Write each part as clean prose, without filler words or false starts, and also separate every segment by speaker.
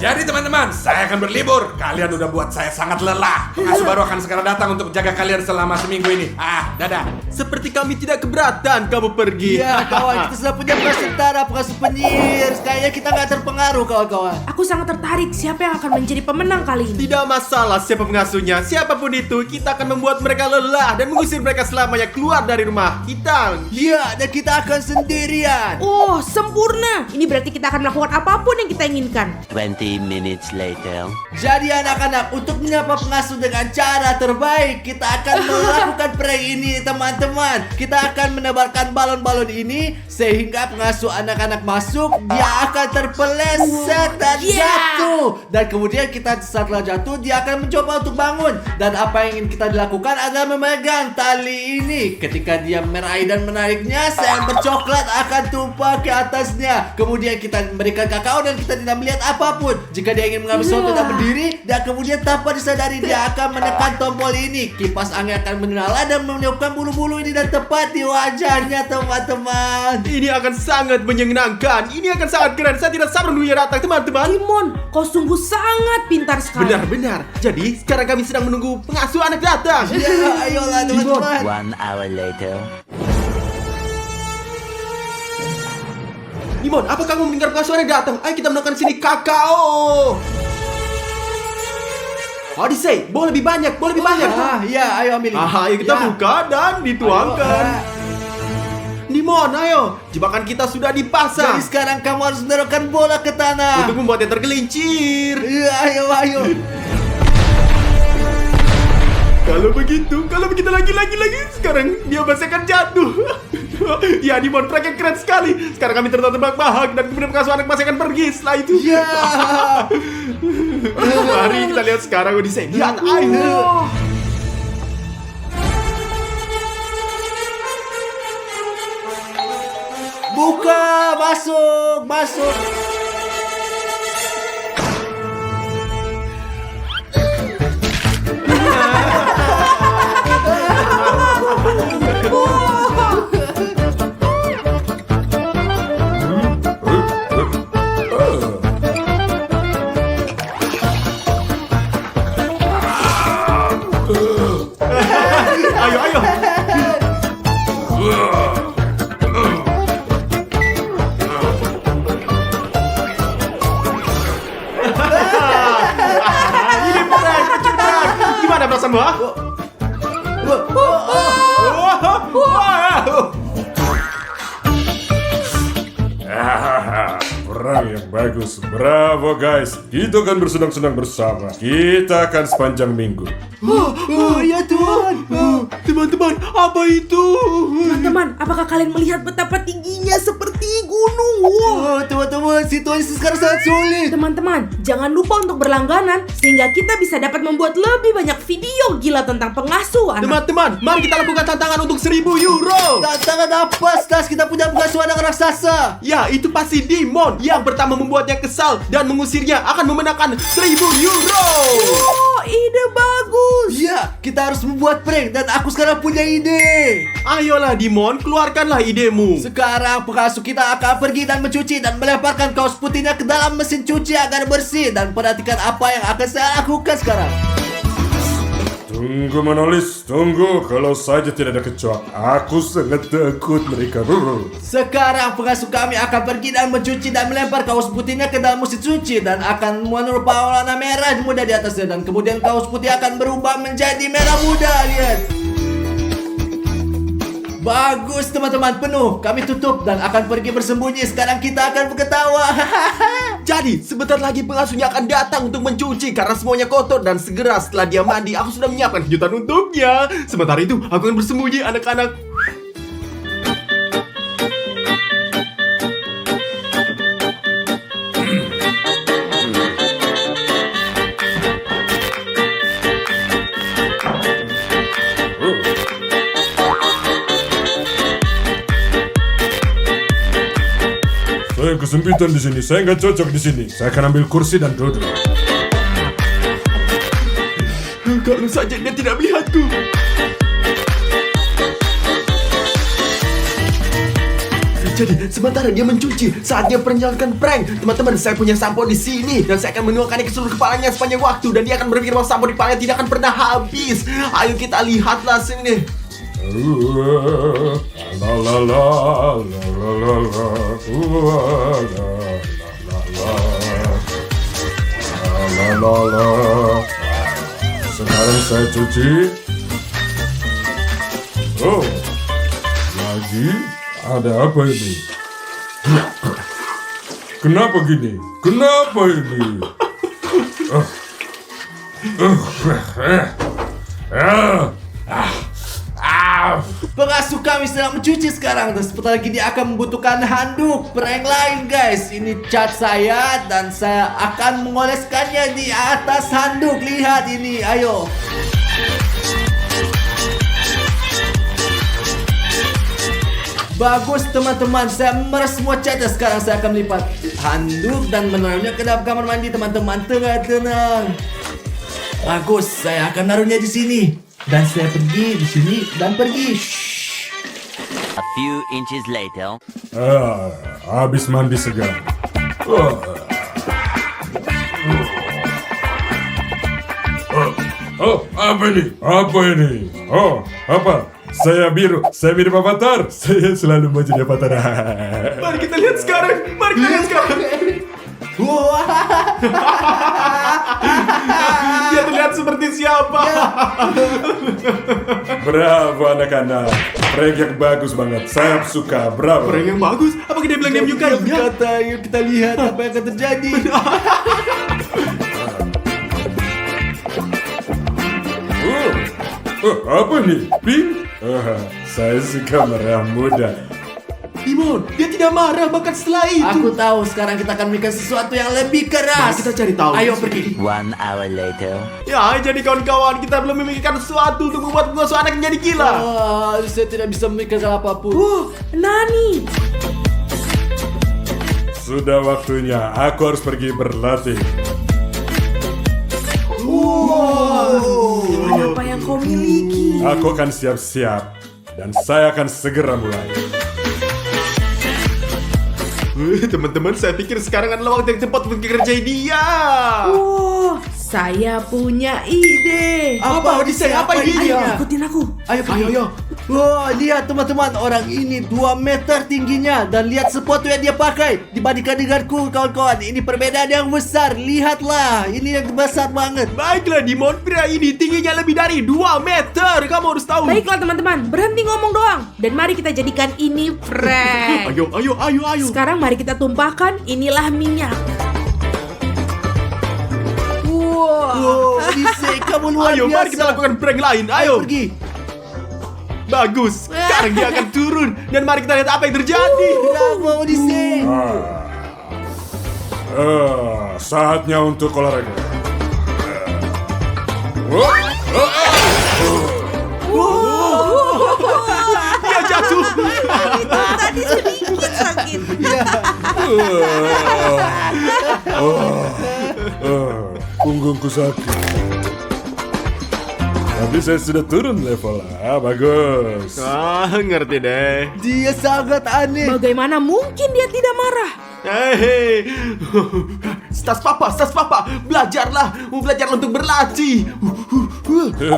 Speaker 1: Jadi teman-teman, saya akan berlibur. Kalian udah buat saya sangat lelah. Pengasuh baru akan segera datang untuk jaga kalian selama seminggu ini. Dadah.
Speaker 2: Seperti kami tidak keberatan kamu pergi.
Speaker 3: Iya kawan, kita sudah punya pengasuh tentara, pengasuh penyihir. Kayaknya kita nggak terpengaruh kawan-kawan.
Speaker 4: Aku sangat tertarik siapa yang akan menjadi pemenang kali ini.
Speaker 2: Tidak masalah siapa pengasuhnya, siapapun itu, kita akan membuat mereka lelah dan mengusir mereka selamanya keluar dari rumah kita.
Speaker 3: Iya, dan kita akan sendirian.
Speaker 4: Oh, sempurna. Ini berarti kita akan melakukan apapun yang kita inginkan.
Speaker 5: 20 minutes later.
Speaker 3: Jadi anak-anak, untuk menyapa pengasuh dengan cara terbaik, kita akan melakukan prank ini teman-teman. Kita akan menebarkan balon-balon ini sehingga pengasuh anak-anak masuk, dia akan terpeleset dan jatuh. Dan kemudian kita setelah jatuh, dia akan mencoba untuk bangun. Dan apa yang ingin kita dilakukan adalah memegang tali ini. Ketika dia meraih dan menariknya, seember coklat akan tumpah ke atasnya. Kemudian kita memberikan kakao dan kita tidak melihat apapun. Jika dia ingin mengambil sesuatu dan berdiri, dan kemudian tanpa disadari dia akan menekan tombol ini. Kipas angin akan menyala dan meniupkan bulu-bulu ini dan tepat di wajahnya teman-teman.
Speaker 2: Ini akan sangat menyenangkan. Ini akan sangat keren. Saya tidak sabar menunggunya datang teman-teman.
Speaker 4: Timon, kau sungguh sangat pintar sekali.
Speaker 2: Benar-benar. Jadi sekarang kami sedang menunggu pengasuh anak datang.
Speaker 3: Ya, ayolah teman-teman.
Speaker 5: 1 hour later.
Speaker 2: Dimon, apa kamu mendengar pengasuh anak datang? Ayo kita menekan sini kakao. Odyssey, boleh lebih banyak, boleh lebih banyak.
Speaker 3: Ya, ayo ambil ini.
Speaker 2: Ayo kita buka dan dituangkan. Dimon, ayo. Jebakan kita sudah dipasang.
Speaker 3: Jadi sekarang kamu harus menaruhkan bola ke tanah.
Speaker 2: Untuk membuatnya tergelincir.
Speaker 3: Iya, ayo.
Speaker 2: Kalau begitu lagi. Sekarang dia pasti akan jatuh. Ya, Dimon, prank yang keren sekali. Sekarang kami terbang-bahak dan kemudian pengasuh anak masih akan pergi setelah itu.
Speaker 3: Ya.
Speaker 2: Mari kita lihat sekarang Odyssey. Lihat, ayo.
Speaker 3: Buka, masuk.
Speaker 2: Ayo. Ini prank. Gimana perasaanmu?
Speaker 1: Perang yang bagus. Bravo guys. Kita akan bersenang-senang bersama. Kita akan sepanjang minggu.
Speaker 3: Ya Tuhan.
Speaker 2: Teman-teman, apa itu?
Speaker 4: Teman-teman, apakah kalian melihat betapa tingginya seperti gunung?
Speaker 3: Oh, teman-teman, situasi sekarang sangat sulit.
Speaker 4: Teman-teman, jangan lupa untuk berlangganan sehingga kita bisa dapat membuat lebih banyak video gila tentang pengasuh anak.
Speaker 2: Teman-teman, mari kita lakukan tantangan untuk 1.000 euro.
Speaker 3: Tantangan apa, Stas? Kita punya pengasuh anak raksasa.
Speaker 2: Ya, itu pasti Dimon yang pertama membuatnya kesal dan mengusirnya akan memenangkan 1.000 euro.
Speaker 4: Oh, ide bagus.
Speaker 3: Ya, kita harus membuat prank dan aku sekarang punya ide.
Speaker 2: Ayolah Dimon, keluarkanlah idemu.
Speaker 3: Sekarang pengasuh kita akan pergi dan mencuci dan melemparkan kaos putihnya ke dalam mesin cuci agar bersih. Dan perhatikan apa yang akan saya lakukan sekarang.
Speaker 1: Tunggu Manolis, tunggu. Kalau saja tidak ada kecoak, aku sangat takut mereka.
Speaker 3: Sekarang pengasuh kami akan pergi dan mencuci dan melempar kaos putihnya ke dalam mesin cuci dan akan menyerupai warna merah muda di atasnya dan kemudian kaos putih akan berubah menjadi merah muda. Lihat. Bagus teman-teman, penuh. Kami tutup dan akan pergi bersembunyi. Sekarang kita akan berketawa.
Speaker 2: Jadi, sebentar lagi pengasuhnya akan datang untuk mencuci karena semuanya kotor dan segera setelah dia mandi, aku sudah menyiapkan kejutan untuknya. Sementara itu, aku akan bersembunyi anak-anak.
Speaker 1: Saya kesempitan di sini. Saya nggak cocok di sini. Saya akan ambil kursi dan duduk.
Speaker 2: Kalau saja dia tidak melihatku. Jadi sementara dia mencuci, saat dia menjalankan prank, teman-teman, saya punya sampo di sini dan saya akan menuangkannya ke seluruh kepalanya sepanjang waktu dan dia akan berpikir bahwa sampo di kepalanya tidak akan pernah habis. Ayo kita lihatlah sini.
Speaker 1: La la la la la la la la la la. Sekarang saya cuci. Oh, lagi ada apa ini? Kenapa gini? Kenapa ini?
Speaker 3: Pengasuh kami sedang mencuci sekarang dan sebentar lagi dia akan membutuhkan handuk prank lain guys. Ini cat saya dan saya akan mengoleskannya di atas handuk. Lihat ini, ayo. Bagus teman-teman, saya memeras semua catnya. Sekarang saya akan melipat handuk dan menaruhnya ke dalam kamar mandi teman-teman. Tenang. Bagus, saya akan naruhnya di sini. Dan saya pergi di sini dan pergi.
Speaker 5: A few inches later.
Speaker 1: Habis mandi segar. Oh, apa ini? Apa ini? Oh, apa? Saya biru Avatar. Saya selalu mau jadi Avatar.
Speaker 2: Mari kita lihat sekarang. Mari kita lihat sekarang. Dia terlihat seperti siapa?
Speaker 1: Bravo anak-anak. Prank yang bagus banget. Saya suka. Bravo.
Speaker 2: Orang yang bagus. Apakah dia bilang dia menyukainya?
Speaker 3: Berkata, yuk kita lihat apa yang akan terjadi.
Speaker 1: Apa nih? Pink? Saya suka merah muda.
Speaker 2: Timon, dia tidak marah bahkan setelah itu.
Speaker 3: Aku tahu sekarang kita akan memikirkan sesuatu yang lebih keras.
Speaker 2: Mari kita cari tahu.
Speaker 3: Ayo pergi.
Speaker 5: 1 hour later.
Speaker 2: Ya, jadi kawan-kawan, kita belum memikirkan sesuatu untuk membuat pengasuh anak menjadi gila.
Speaker 3: Saya tidak bisa memikirkan apapun.
Speaker 4: Nani.
Speaker 1: Sudah waktunya aku harus pergi berlatih.
Speaker 4: Apa yang kau miliki?
Speaker 1: Aku akan siap-siap dan saya akan segera mulai.
Speaker 2: Teman-teman, saya pikir sekarang adalah waktu yang tepat untuk kerjain dia.
Speaker 4: Saya punya ide.
Speaker 2: Apa Odyssey? Apa idenya?
Speaker 4: Ayo, ikutin aku.
Speaker 3: Ayo pergi.
Speaker 2: Ayo.
Speaker 3: Wah, lihat teman-teman, orang ini 2 meter tingginya dan lihat sepatu yang dia pakai dibandingkan denganku kawan-kawan. Ini perbedaan yang besar. Lihatlah, ini yang besar banget.
Speaker 2: Baiklah, Dimon, pria ini tingginya lebih dari 2 meter. Kamu harus tahu.
Speaker 4: Baiklah teman-teman, berhenti ngomong doang. Dan mari kita jadikan ini prank.
Speaker 2: Ayo.
Speaker 4: Sekarang mari kita tumpahkan, inilah minyak.
Speaker 3: Wow, Odyssey, kamu luar
Speaker 2: Ayo,
Speaker 3: biasa.
Speaker 2: mari kita lakukan prank lain.
Speaker 3: Ayo
Speaker 2: Ayo.
Speaker 3: pergi.
Speaker 2: Bagus. Sekarang dia akan turun dan mari kita lihat apa yang terjadi.
Speaker 3: Bravo, Odyssey.
Speaker 1: Saatnya untuk olahraga.
Speaker 2: Dia jatuh.
Speaker 4: Tadi sedikit sakit.
Speaker 1: Punggungku sakit. Tapi saya sudah turun level. Bagus.
Speaker 2: Ngerti deh.
Speaker 3: Dia sangat aneh.
Speaker 4: Bagaimana mungkin dia tidak marah?
Speaker 2: Hei, Stas papa, belajarlah untuk berlatih.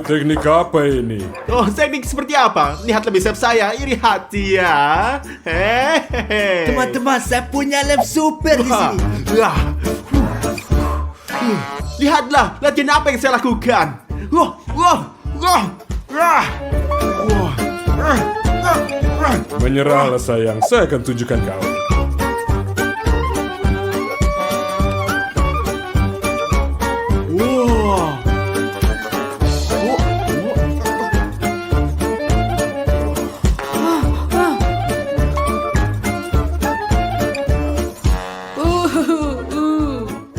Speaker 1: Teknik apa ini?
Speaker 2: Oh, teknik seperti apa? Lihat lebih chef saya, iri hati ya. Hehehe.
Speaker 3: Teman-teman, saya punya lab super di sini.
Speaker 2: Lihatlah, latihan apa yang saya lakukan.
Speaker 1: Menyerahlah sayang, saya akan tunjukkan kau.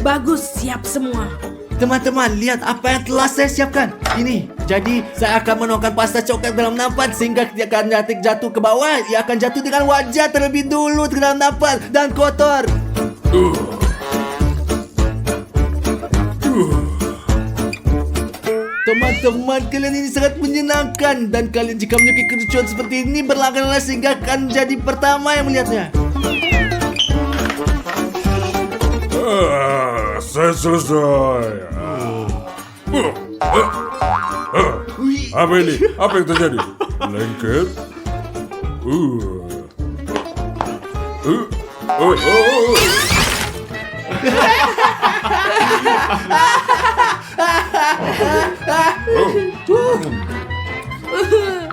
Speaker 4: Bagus, siap semua.
Speaker 3: Teman-teman, lihat apa yang telah saya siapkan. Ini, jadi saya akan menuangkan pasta coklat dalam nampan sehingga dia akan jatuh ke bawah. Ia akan jatuh dengan wajah terlebih dulu ke dalam nampan dan kotor. Teman-teman, kalian ini sangat menyenangkan. Dan kalian jika menyukai kelucuan seperti ini, berlangganan sehingga akan jadi pertama yang melihatnya.
Speaker 1: Saya selesai. Apa ini? Apa yang terjadi? Lengket?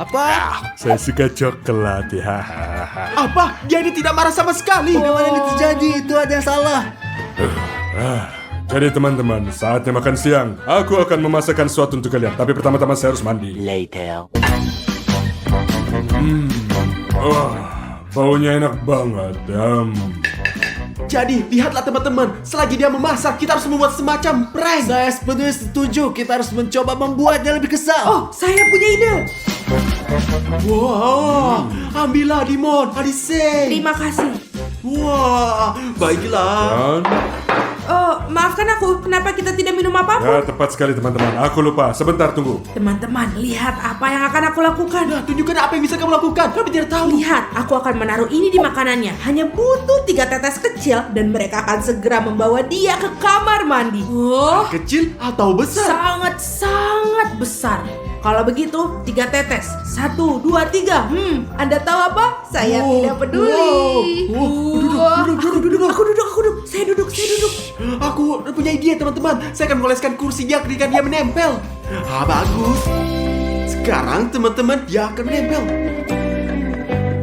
Speaker 3: Apa?
Speaker 1: Saya suka coklat ya.
Speaker 2: Apa? Dia ini tidak marah sama sekali.
Speaker 3: Bagaimana ini terjadi? Itu ada yang salah.
Speaker 1: Jadi teman-teman, saatnya makan siang. Aku akan memasakkan sesuatu untuk kalian. Tapi pertama-tama saya harus mandi.
Speaker 5: Later.
Speaker 1: Baunya enak banget.
Speaker 2: Jadi, lihatlah teman-teman, selagi dia memasak, kita harus membuat semacam prank.
Speaker 3: Saya sepenuhnya setuju. Kita harus mencoba membuatnya lebih kesal.
Speaker 4: Oh, saya punya ide.
Speaker 2: Wah, ambillah Dimon, Adise.
Speaker 4: Terima kasih.
Speaker 2: Wah, baiklah.
Speaker 1: Dan
Speaker 4: Oh, maafkan aku. Kenapa kita tidak minum
Speaker 1: ya
Speaker 4: apapun?
Speaker 1: tepat sekali teman-teman. Aku lupa. Sebentar tunggu.
Speaker 4: Teman-teman, lihat apa yang akan aku lakukan.
Speaker 2: Nah, tunjukkan apa yang bisa kamu lakukan. Kami tidak tahu.
Speaker 4: Lihat, aku akan menaruh ini di makanannya. Hanya butuh 3 tetes kecil dan mereka akan segera membawa dia ke kamar mandi. Oh,
Speaker 2: Kecil atau besar?
Speaker 4: sangat-sangat besar. Kalau begitu, 3 tetes. 1, 2, 3. Anda tahu apa? Saya
Speaker 2: Wow,
Speaker 4: tidak peduli.
Speaker 2: wow. Duduk.
Speaker 4: Aku duduk. Saya duduk.
Speaker 2: Aku punya ide teman-teman. Saya akan mengoleskan kursinya ketika dia menempel. Bagus. Sekarang teman-teman dia akan menempel.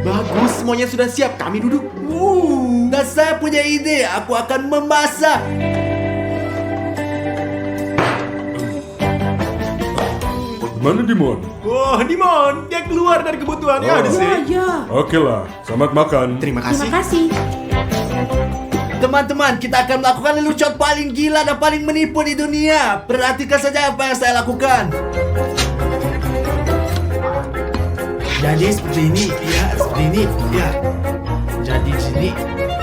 Speaker 2: Bagus, semuanya sudah siap. Kami duduk.
Speaker 3: Dan saya punya ide. Aku akan memasak.
Speaker 1: Mana Dimon?
Speaker 2: Wah, Dimon, dia keluar dari kebutuhan ya, Adise.
Speaker 4: Ya.
Speaker 1: Oke lah, selamat makan.
Speaker 2: Terima
Speaker 4: Terima
Speaker 2: kasih.
Speaker 4: kasih.
Speaker 3: Teman-teman, kita akan melakukan lelucon paling gila dan paling menipu di dunia. Perhatikan saja apa yang saya lakukan. Jadi seperti ini, ya, seperti ini, ya. Jadi di sini.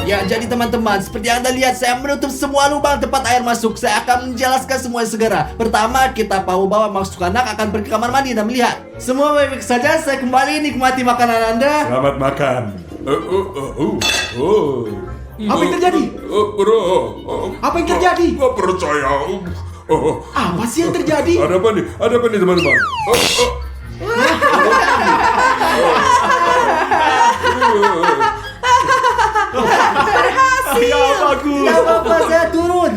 Speaker 3: Ya, jadi teman-teman, seperti yang Anda lihat, saya menutup semua lubang tempat air masuk. Saya akan menjelaskan semuanya segera. Pertama, kita bawa masuk anak akan pergi ke kamar mandi dan melihat. Semua baik-baik saja, saya kembali nikmati makanan Anda.
Speaker 1: Selamat makan.
Speaker 2: Apa yang terjadi? Apa yang terjadi?
Speaker 1: Gak percaya.
Speaker 2: Apa sih yang terjadi?
Speaker 1: Ada apa nih? Ada apa nih teman-teman?
Speaker 2: Ya, bagus.
Speaker 3: Tidak apa-apa, saya turun.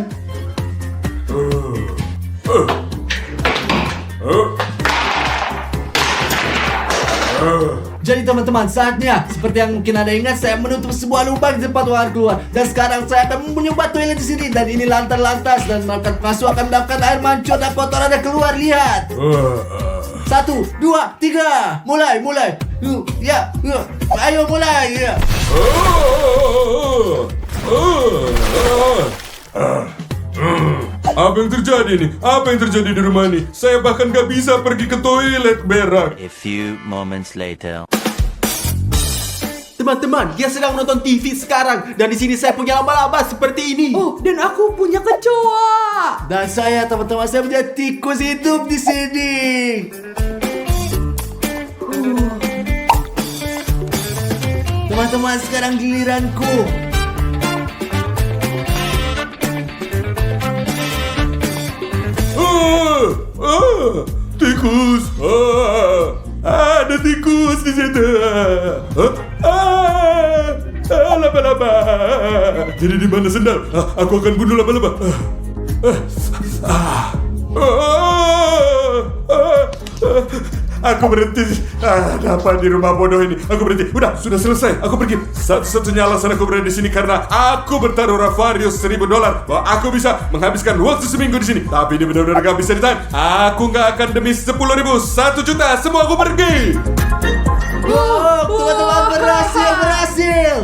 Speaker 3: Jadi teman-teman, saatnya seperti yang mungkin Anda ingat, saya menutup sebuah lubang di tempat uang keluar. Dan sekarang saya akan mencoba toilet di sini dan ini lantas dan melakukan pengasuh akan mendapatkan air mancur dan kotoran yang keluar. Lihat. 1, 2, 3. Mulai. Ya. Ayo mulai. Ya.
Speaker 1: Apa yang terjadi nih? Apa yang terjadi di rumah ini? Saya bahkan gak bisa pergi ke toilet berak.
Speaker 5: A few moments later.
Speaker 2: Teman-teman, dia sedang menonton TV sekarang dan di sini saya punya laba-laba seperti ini.
Speaker 4: Oh, dan aku punya kecoa.
Speaker 3: Dan saya teman-teman, saya punya tikus hidup di sini. Teman-teman, sekarang giliranku.
Speaker 1: Tikus. Ada tikus di situ. Laba-laba. Jadi di mana sendal? Aku akan bunuh laba-laba. Aku berhenti. Ada apa di rumah bodoh ini? Aku berhenti. Udah, sudah selesai. Aku pergi. Satu-satunya alasan aku berada di sini karena aku bertaruh Ravarius $1000 bahwa aku bisa menghabiskan waktu seminggu di sini. Tapi ini benar-benar gak bisa ditahan. Aku gak akan demi 10.000, 1 juta. Semua aku pergi.
Speaker 3: Teman-teman, berhasil.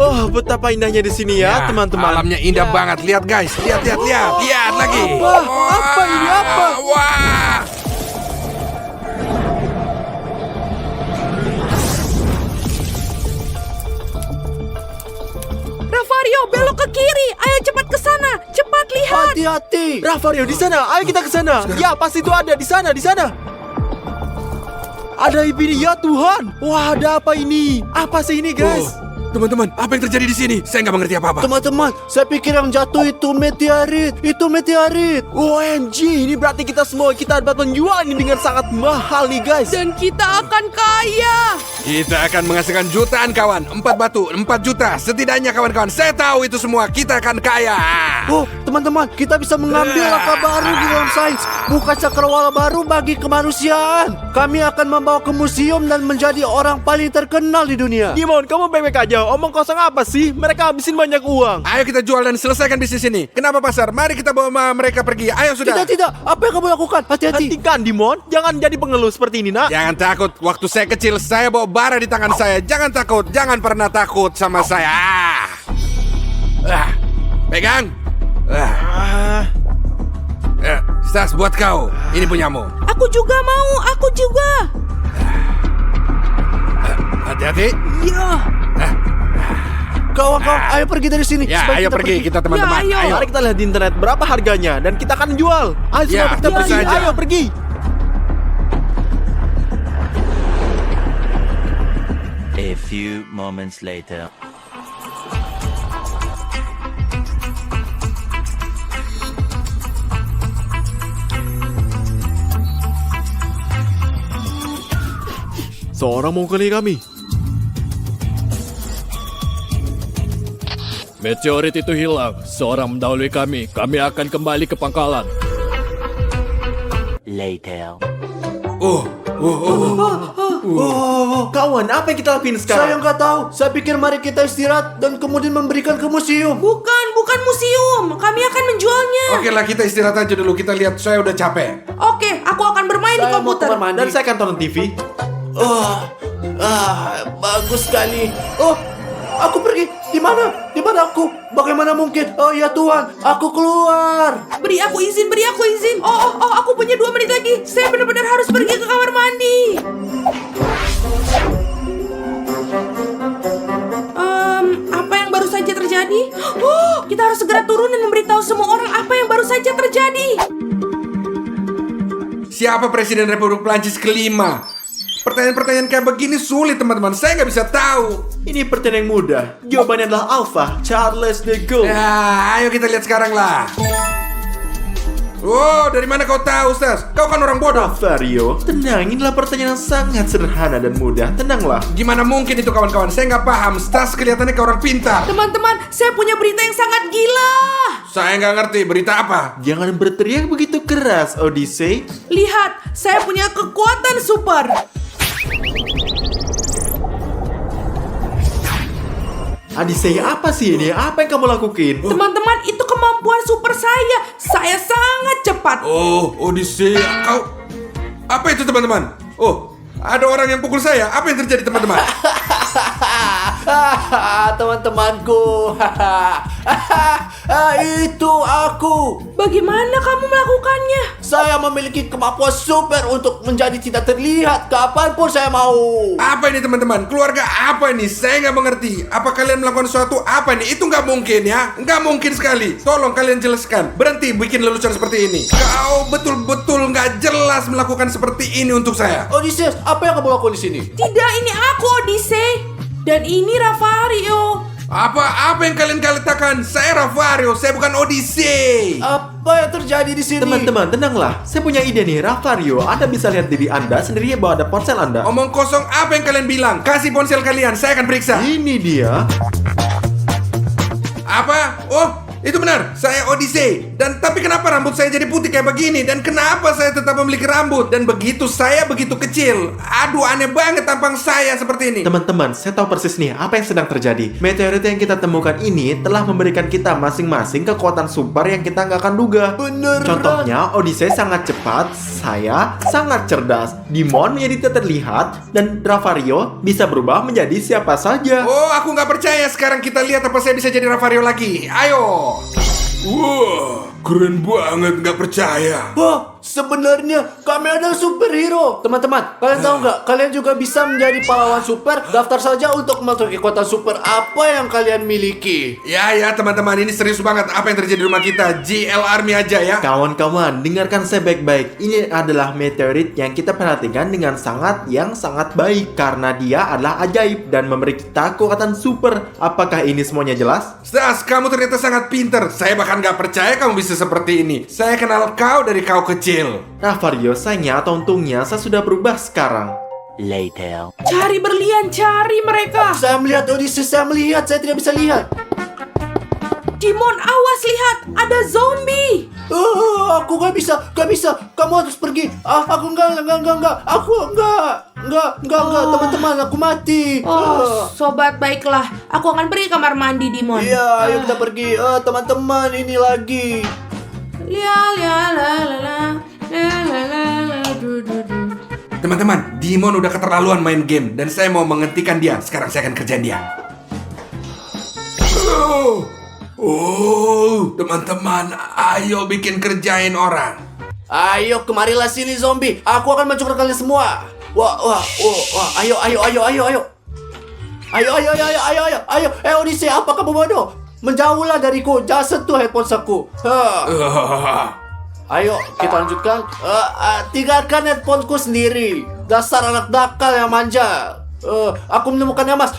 Speaker 2: Oh, betapa indahnya di sini ya, teman-teman.
Speaker 1: Alamnya indah banget. Lihat guys. Lihat lagi.
Speaker 2: Apa ini? Apa?
Speaker 1: Wah.
Speaker 4: Ravario, belok ke kiri. Ayo cepat ke sana. Cepat. lihat.
Speaker 6: Hati-hati. Ravario di sana. Ayo kita ke sana. Ya, pasti itu ada di sana, di sana. Ada ini ya Tuhan. Wah, ada apa ini? Apa sih ini, guys?
Speaker 1: Teman-teman, apa yang terjadi di sini? Saya nggak mengerti apa-apa.
Speaker 6: Teman-teman, saya pikir yang jatuh itu meteorit. Itu meteorit. OMG, ini berarti kita dapat menjual ini dengan sangat mahal nih, guys.
Speaker 4: Dan kita akan kaya.
Speaker 1: Kita akan menghasilkan jutaan kawan. 4 batu, 4 juta. Setidaknya kawan-kawan, saya tahu itu semua. Kita akan kaya.
Speaker 6: Oh, teman-teman, kita bisa mengambil langkah baru di dalam sains. Buka cakrawala baru bagi kemanusiaan. Kami akan membawa ke museum dan menjadi orang paling terkenal di dunia.
Speaker 2: Dimon, kamu baik-baik aja. Omong kosong apa sih? Mereka habisin banyak uang.
Speaker 1: Ayo kita jual dan selesaikan bisnis ini. Kenapa pasar? Mari kita bawa mereka pergi. Ayo sudah.
Speaker 6: Tidak. Apa yang kamu lakukan? Hati-hati.
Speaker 2: Hentikan, Dimon. Jangan jadi pengeluh seperti ini, nak.
Speaker 1: Jangan takut. Waktu saya kecil, saya bawa bara di tangan saya. Jangan takut. Jangan pernah takut sama saya. Pegang. Stas, buat kau. Ini punyamu.
Speaker 4: Aku juga mau, aku juga.
Speaker 1: Hati-hati.
Speaker 4: Ya.
Speaker 6: Kawan-kawan, ayo pergi dari sini.
Speaker 1: Ya,
Speaker 6: Sebab
Speaker 1: ayo pergi kita teman-teman.
Speaker 4: Ya, ayo.
Speaker 2: Mari kita lihat di internet berapa harganya dan kita akan jual.
Speaker 6: Ayo
Speaker 1: Ya,
Speaker 6: semua kita
Speaker 1: tentu
Speaker 6: pergi.
Speaker 1: saja.
Speaker 6: Ayo pergi.
Speaker 5: A few moments later.
Speaker 2: Seorang mengukuli kami.
Speaker 7: Meteorit itu hilang. Seorang mendahului kami. Kami akan kembali ke pangkalan.
Speaker 5: Later.
Speaker 6: Oh,
Speaker 2: Kawan, apa yang kita lakuin
Speaker 6: saya
Speaker 2: sekarang?
Speaker 6: nggak tahu. Saya pikir mari kita istirahat dan kemudian memberikan ke museum.
Speaker 4: Bukan museum. Kami akan menjualnya.
Speaker 1: Oke lah, kita istirahat aja dulu. Kita lihat, saya udah capek.
Speaker 4: Oke, aku akan bermain di
Speaker 6: Saya mau
Speaker 4: komputer.
Speaker 6: kamar mandi.
Speaker 2: Dan saya akan tonton TV.
Speaker 6: Bagus sekali. Oh, aku pergi. Di mana? Di mana aku? Bagaimana mungkin? Oh ya Tuhan, aku keluar.
Speaker 4: Beri aku izin. Oh, aku punya 2 menit lagi. Saya benar-benar harus pergi ke kamar mandi. Apa yang baru saja terjadi? Oh, kita harus segera turun dan memberitahu semua orang apa yang baru saja terjadi.
Speaker 1: Siapa Presiden Republik Prancis kelima? Pertanyaan-pertanyaan kayak begini sulit teman-teman. Saya nggak bisa tahu.
Speaker 2: Ini pertanyaan yang mudah. Jawabannya adalah Alpha, Charles de Gaulle.
Speaker 1: Ya, ayo kita lihat sekarang lah. Wow, dari mana kau tahu, Stas? Kau kan orang bodoh.
Speaker 2: Ravario, tenang. Inilah pertanyaan yang sangat sederhana dan mudah. Tenanglah.
Speaker 1: Gimana mungkin itu kawan-kawan? Saya nggak paham. Stas kelihatannya kayak orang pintar.
Speaker 4: Teman-teman, saya punya berita yang sangat gila.
Speaker 1: Saya nggak ngerti berita apa.
Speaker 2: Jangan berteriak begitu keras, Odyssey.
Speaker 4: Lihat, saya punya kekuatan super.
Speaker 2: Odyssey, apa sih ini? Apa yang kamu lakukan?
Speaker 4: Teman-teman, itu kemampuan super saya. Saya sangat cepat.
Speaker 1: Oh, Odyssey, kau... Apa itu teman-teman? Oh, ada orang yang pukul saya. Apa yang terjadi teman-teman?
Speaker 6: Teman-temanku. Itu aku.
Speaker 4: Bagaimana kamu melakukannya?
Speaker 6: Saya memiliki kemampuan super untuk menjadi tidak terlihat kapanpun saya mau.
Speaker 1: Apa ini teman-teman? Keluarga apa ini? Saya nggak mengerti. Apa kalian melakukan sesuatu? Apa ini? Itu nggak mungkin ya. Nggak mungkin sekali. Tolong kalian jelaskan. Berhenti bikin lelucon seperti ini. Kau betul-betul nggak jelas melakukan seperti ini untuk saya.
Speaker 6: Odysseus, apa yang kamu lakukan di sini?
Speaker 4: Tidak, ini aku, Odyssey. Dan ini Ravario.
Speaker 1: Apa yang kalian katakan? Saya Ravario, saya bukan Odyssey.
Speaker 6: Apa yang terjadi di sini?
Speaker 2: Teman-teman, tenanglah. Saya punya ide nih, Ravario. Anda bisa lihat diri Anda sendiri bahwa ada ponsel Anda.
Speaker 1: Omong kosong, apa yang kalian bilang? Kasih ponsel kalian, saya akan periksa.
Speaker 2: Ini dia.
Speaker 1: Apa? Oh, itu benar. Saya Odyssey. Dan tapi kenapa rambut saya jadi putih kayak begini? Dan kenapa saya tetap memiliki rambut? Dan begitu saya begitu kecil. Aduh, aneh banget tampang saya seperti ini.
Speaker 2: Teman-teman, saya tahu persis nih apa yang sedang terjadi. Meteorit yang kita temukan ini telah memberikan kita masing-masing kekuatan super yang kita nggak akan duga.
Speaker 6: Beneran?
Speaker 2: Contohnya, Odyssey sangat cepat, saya sangat cerdas, Dimon menjadi tidak terlihat, dan Ravario bisa berubah menjadi siapa saja.
Speaker 1: Oh, aku nggak percaya. Sekarang kita lihat apa saya bisa jadi Ravario lagi. Ayo. Wow. Keren banget, nggak percaya.
Speaker 6: Wah, sebenarnya kami adalah superhero. Teman-teman, kalian tahu nggak? Kalian juga bisa menjadi pahlawan super. Daftar saja untuk memasuki kekuatan super apa yang kalian miliki.
Speaker 1: Ya teman-teman, ini serius banget. Apa yang terjadi di rumah kita? GL Army aja ya.
Speaker 8: Kawan-kawan, dengarkan saya baik-baik. Ini adalah meteorit yang kita perhatikan dengan sangat baik karena dia adalah ajaib dan memberi kita kekuatan super. Apakah ini semuanya jelas?
Speaker 1: Stas, kamu ternyata sangat pinter. Saya bahkan nggak percaya kamu bisa seperti ini. Saya kenal kau dari kau kecil.
Speaker 8: Vario, sayangnya atau untungnya saya sudah berubah sekarang.
Speaker 5: Later.
Speaker 4: Cari berlian, cari mereka.
Speaker 6: Saya melihat Odysseus, saya melihat, saya tidak bisa lihat.
Speaker 4: Dimon, awas lihat, ada zombie.
Speaker 6: Aku nggak bisa. Kamu harus pergi. Aku enggak. Teman-teman, aku mati.
Speaker 4: Sobat baiklah, aku akan pergi kamar mandi, Dimon.
Speaker 6: Iya, ayo kita pergi. Teman-teman, ini lagi.
Speaker 1: Teman-teman, Dimon udah keterlaluan main game dan saya mau menghentikan dia. Sekarang saya akan kerjain dia. Teman-teman, ayo bikin kerjain orang.
Speaker 6: Ayo, kemarilah sini zombie. Aku akan mencokor kalian semua. Wah. Ayo. Odyssey, apa kamu bodoh? Menjauhlah dariku. Jangan sentuh headphone aku. Ayo, kita lanjutkan. Tinggalkan headphoneku sendiri. Dasar anak nakal yang manja. Aku menemukan Emas.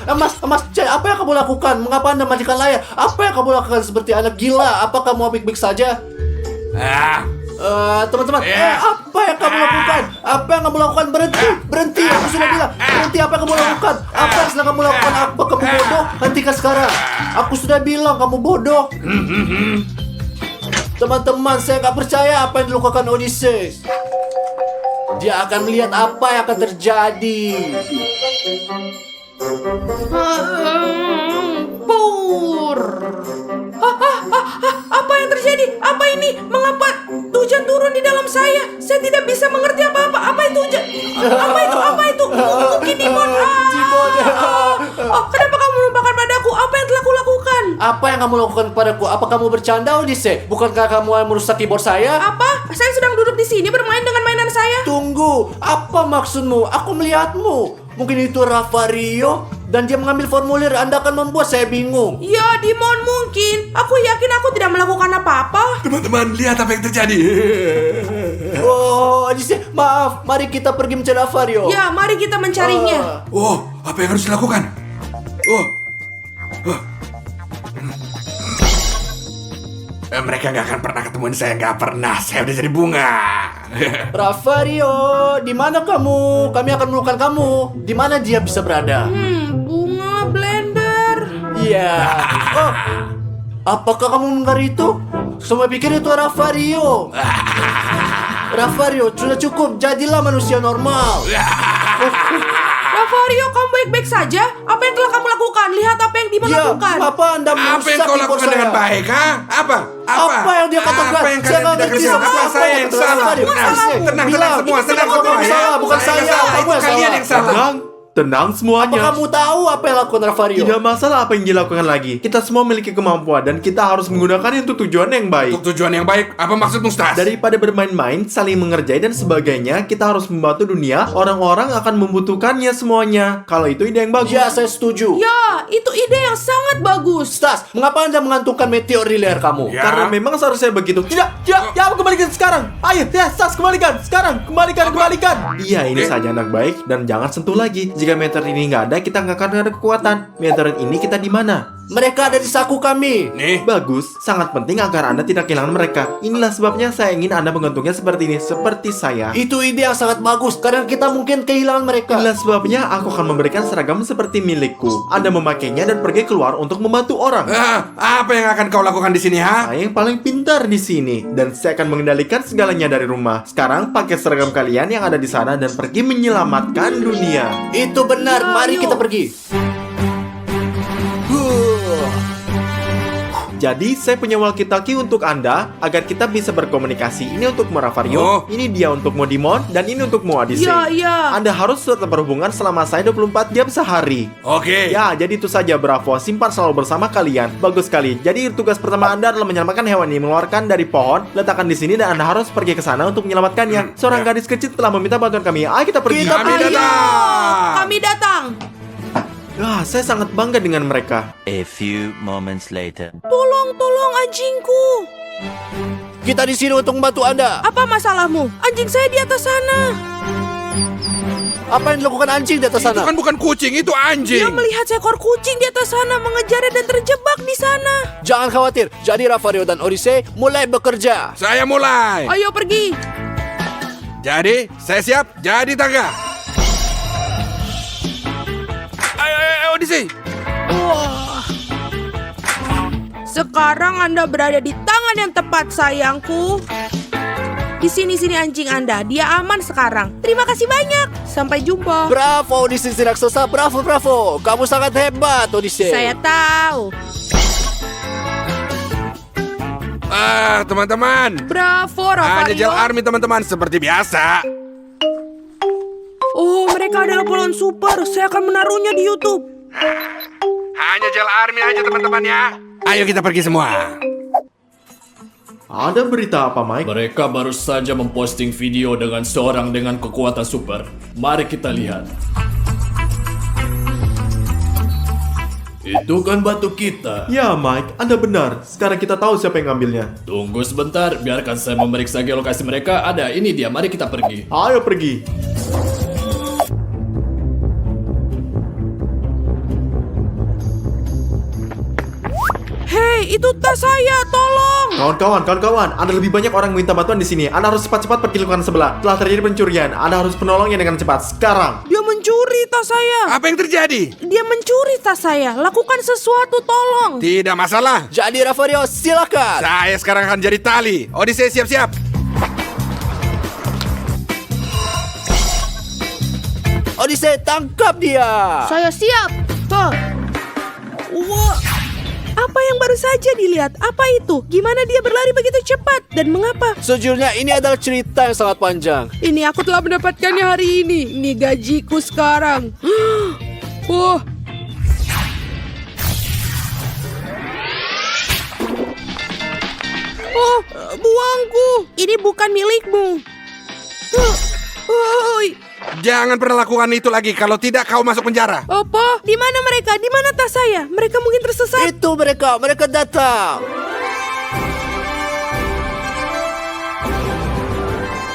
Speaker 6: Cek, apa yang kamu lakukan? Mengapa Anda matikan layar? Apa yang kamu lakukan seperti anak gila? Apa kamu baik-baik saja? Teman-teman, apa yang kamu lakukan? Apa yang kamu lakukan? Berhenti. Aku sudah bilang, berhenti. Apa yang kamu lakukan? Apa yang sedang kamu lakukan? Apa kamu bodoh? Hentikan sekarang. Aku sudah bilang kamu bodoh. Teman-teman, saya gak percaya apa yang dilakukan Odysseus. Dia akan melihat apa yang akan terjadi.
Speaker 4: Pur. Apa yang terjadi? Apa ini? Mengapa hujan turun di dalam saya? Saya tidak bisa mengerti apa-apa. Apa itu hujan? Apa itu? Mungkin Dimon. Kenapa kamu melupakan padaku? Apa yang telah kulakukan?
Speaker 6: Apa yang kamu lakukan kepadaku? Apa kamu bercanda, Odyssey? Bukankah kamu yang merusak keyboard saya?
Speaker 4: Apa? Saya sedang duduk di sini bermain dengan mainan saya.
Speaker 6: Tunggu, apa maksudmu? Aku melihatmu. Mungkin itu Vario dan dia mengambil formulir. Anda akan membuat saya bingung.
Speaker 4: Ya, Dimon mungkin. Aku yakin aku tidak melakukan apa-apa.
Speaker 1: Teman-teman, lihat apa yang terjadi.
Speaker 6: Odyssey, maaf. Mari kita pergi mencari Vario.
Speaker 4: Ya, mari kita mencarinya.
Speaker 1: Apa yang harus dilakukan? Mereka nggak akan pernah ketemuin saya, nggak pernah. Saya udah jadi bunga.
Speaker 6: Vario, di mana kamu? Kami akan menemukan kamu. Di mana dia bisa berada?
Speaker 4: Bunga blender.
Speaker 6: Iya. Apakah kamu mendengar itu? Semua pikir itu Vario. Vario, sudah cukup. Jadilah manusia normal.
Speaker 4: Vario, kamu baik-baik saja? Apa yang telah kamu lakukan? Lihat apa yang Dimon lakukan.
Speaker 6: Apa Anda merusak
Speaker 1: Apa yang kau
Speaker 6: keyboard
Speaker 1: lakukan
Speaker 6: saya?
Speaker 1: dengan baik, ha? Apa
Speaker 6: yang dia katakan?
Speaker 1: Apa yang
Speaker 6: Saya
Speaker 1: kalian
Speaker 6: nggak
Speaker 1: tidak
Speaker 6: ngerti
Speaker 1: kerjakan?
Speaker 6: sama
Speaker 1: Apa
Speaker 6: apa
Speaker 1: saya
Speaker 6: yang
Speaker 1: yang
Speaker 6: katakan
Speaker 1: salah?
Speaker 6: Vario.
Speaker 1: Tenang semua,
Speaker 6: Ini
Speaker 1: tenang
Speaker 6: bukan
Speaker 1: semua.
Speaker 6: saya, bukan saya. Kamu
Speaker 1: Itu
Speaker 6: yang
Speaker 1: kalian
Speaker 6: salah.
Speaker 1: yang salah.
Speaker 8: Tenang
Speaker 6: Apa
Speaker 8: semuanya.
Speaker 6: kamu tahu apa yang lakukan Vario?
Speaker 8: Tidak masalah apa yang dilakukan lagi. Kita semua memiliki kemampuan dan kita harus menggunakannya untuk tujuan yang baik.
Speaker 1: Untuk tujuan yang baik, apa maksudmu, Stas?
Speaker 8: Daripada bermain-main, saling mengerjai dan sebagainya, kita harus membantu dunia. Orang-orang akan membutuhkannya semuanya. Kalau itu ide yang bagus.
Speaker 6: Ya, saya setuju.
Speaker 4: Ya, itu ide yang sangat bagus.
Speaker 6: Stas, mengapa Anda mengantungkan meteor di leher kamu?
Speaker 1: Ya.
Speaker 8: Karena memang seharusnya begitu. Tidak, ya, kembalikan sekarang. Ayo, ya, Stas, kembalikan. Sekarang, kembalikan. Iya, ini saja anak baik dan jangan sentuh lagi. Jika meteor ini nggak ada, kita nggak akan ada kekuatan. Meteorit ini kita di mana?
Speaker 6: Mereka ada di saku kami.
Speaker 1: Nih,
Speaker 8: Bagus, sangat penting agar Anda tidak kehilangan mereka. Inilah sebabnya saya ingin Anda menggantungnya seperti ini, seperti saya.
Speaker 6: Itu ide yang sangat bagus karena kita mungkin kehilangan mereka.
Speaker 8: Inilah sebabnya aku akan memberikan seragam seperti milikku. Anda memakainya dan pergi keluar untuk membantu orang.
Speaker 1: apa yang akan kau lakukan di sini, ha?
Speaker 8: Saya yang paling pintar di sini dan saya akan mengendalikan segalanya dari rumah. Sekarang pakai seragam kalian yang ada di sana dan pergi menyelamatkan dunia.
Speaker 6: Itu benar. Mari
Speaker 4: Ayo.
Speaker 6: kita pergi.
Speaker 8: Jadi saya punya walkie-talkie untuk Anda agar kita bisa berkomunikasi. Ini untuk Ravario,
Speaker 1: Oh.
Speaker 8: ini dia untuk Modimon, dan ini untuk Odyssey.
Speaker 4: Iya.
Speaker 8: Anda harus tetap berhubungan selama saya 24 jam sehari.
Speaker 1: Oke.
Speaker 8: Ya, jadi itu saja Bravo. Simpan selalu bersama kalian. Bagus sekali. Jadi tugas pertama Anda adalah menyelamatkan hewan ini, mengeluarkan dari pohon, letakkan di sini, dan Anda harus pergi ke sana untuk menyelamatkannya. Seorang gadis kecil telah meminta bantuan kami. Ayo kita pergi.
Speaker 1: Kami datang.
Speaker 4: Kami datang.
Speaker 8: Ah, saya sangat bangga dengan mereka.
Speaker 5: A few moments later.
Speaker 4: Tolong anjingku.
Speaker 6: Kita di sini untuk membantu Anda.
Speaker 4: Apa masalahmu? Anjing saya di atas sana.
Speaker 6: Apa yang dilakukan anjing di atas
Speaker 1: Itu
Speaker 6: sana?
Speaker 1: kan bukan kucing, itu
Speaker 4: Dia
Speaker 1: anjing.
Speaker 4: melihat seekor kucing di atas sana mengejarnya dan terjebak di sana.
Speaker 6: Jangan khawatir. Jadi Ravario dan Odyssey mulai bekerja.
Speaker 1: Saya mulai.
Speaker 4: Ayo pergi.
Speaker 1: Jadi, saya siap jadi tangga. Ayo, Odyssey.
Speaker 4: Wah. Sekarang Anda berada di tangan yang tepat, sayangku. Di sini anjing Anda. Dia aman sekarang. Terima kasih banyak. Sampai jumpa.
Speaker 6: Bravo Odyssey si raksasa. Bravo. Kamu sangat hebat Odyssey.
Speaker 4: Saya tahu.
Speaker 1: Teman-teman.
Speaker 4: Bravo,
Speaker 1: Hanya Gel
Speaker 4: Ravario.
Speaker 1: Army, teman-teman, seperti biasa.
Speaker 4: Oh, mereka adalah polon super. Saya akan menaruhnya di YouTube.
Speaker 1: Hanya Gel Army aja, teman-teman ya. Ayo kita pergi semua.
Speaker 8: Ada berita apa, Mike?
Speaker 7: Mereka baru saja memposting video dengan seorang dengan kekuatan super. Mari kita lihat. Itu kan batu kita.
Speaker 8: Ya, Mike, Anda benar. Sekarang kita tahu siapa yang ngambilnya.
Speaker 7: Tunggu sebentar, biarkan saya memeriksa geolokasi mereka. Ada, ini dia, mari kita pergi.
Speaker 8: Ayo pergi.
Speaker 4: Hei, itu tas saya. Tolong.
Speaker 8: Kawan-kawan, ada lebih banyak orang yang minta bantuan di sini. Anda harus cepat-cepat pergi lingkungan sebelah. Telah terjadi pencurian. Anda harus penolongnya dengan cepat. Sekarang.
Speaker 4: Dia mencuri tas saya.
Speaker 1: Apa yang terjadi?
Speaker 4: Dia mencuri tas saya. Lakukan sesuatu, tolong.
Speaker 1: Tidak masalah.
Speaker 6: Jadi Ravario silakan.
Speaker 1: Saya sekarang akan jadi tali. Odyssey siap-siap.
Speaker 6: Odyssey tangkap dia.
Speaker 4: Saya siap. Wah. Apa yang baru saja dilihat? Apa itu? Gimana dia berlari begitu cepat? Dan mengapa?
Speaker 6: Sejujurnya ini adalah cerita yang sangat panjang.
Speaker 4: Ini aku telah mendapatkannya hari ini. Ini gajiku sekarang. Wah. Oh, buangku. Ini bukan milikmu. Oi.
Speaker 1: Jangan pernah lakukan itu lagi. Kalau tidak, kau masuk penjara.
Speaker 4: Apa? Di mana mereka? Di mana tas saya? Mereka mungkin tersesat.
Speaker 6: Itu mereka datang.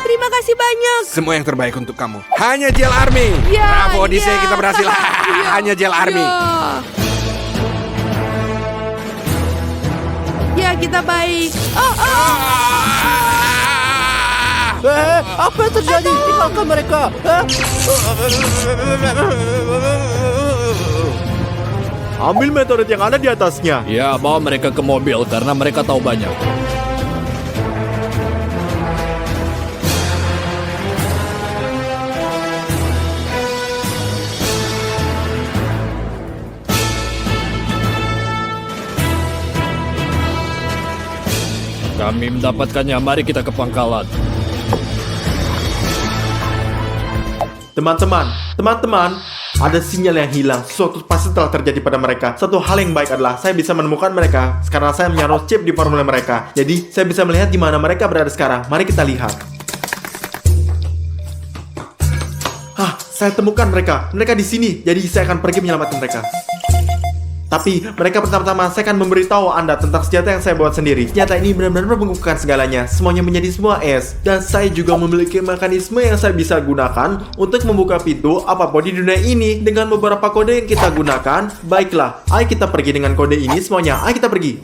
Speaker 4: Terima kasih banyak.
Speaker 1: Semua yang terbaik untuk kamu. Hanya Gel Army.
Speaker 4: Ya,
Speaker 1: Bravo Odyssey,
Speaker 4: ya.
Speaker 1: kita berhasil.
Speaker 4: Ya.
Speaker 1: Hanya Gel Army.
Speaker 4: Ya, kita baik.
Speaker 6: Apa yang terjadi? Tinggalkan mereka.
Speaker 8: Ambil meteorit yang ada di atasnya.
Speaker 7: Ya, bawa mereka ke mobil karena mereka tahu banyak. Kami mendapatkannya, mari kita ke pangkalan.
Speaker 8: Teman-teman, ada sinyal yang hilang. Sesuatu pasti telah terjadi pada mereka. Satu hal yang baik adalah saya bisa menemukan mereka karena saya menyaruh chip di formulir mereka. Jadi, saya bisa melihat di mana mereka berada sekarang. Mari kita lihat. Saya temukan mereka. Mereka di sini. Jadi, saya akan pergi menyelamatkan mereka. Tapi mereka pertama-tama saya akan memberitahu Anda tentang senjata yang saya buat sendiri. Senjata ini benar-benar membungkukkan segalanya. Semuanya menjadi semua es. Dan saya juga memiliki mekanisme yang saya bisa gunakan untuk membuka pintu apapun di dunia ini dengan beberapa kode yang kita gunakan. Baiklah, ayo kita pergi dengan kode ini semuanya. Ayo kita pergi.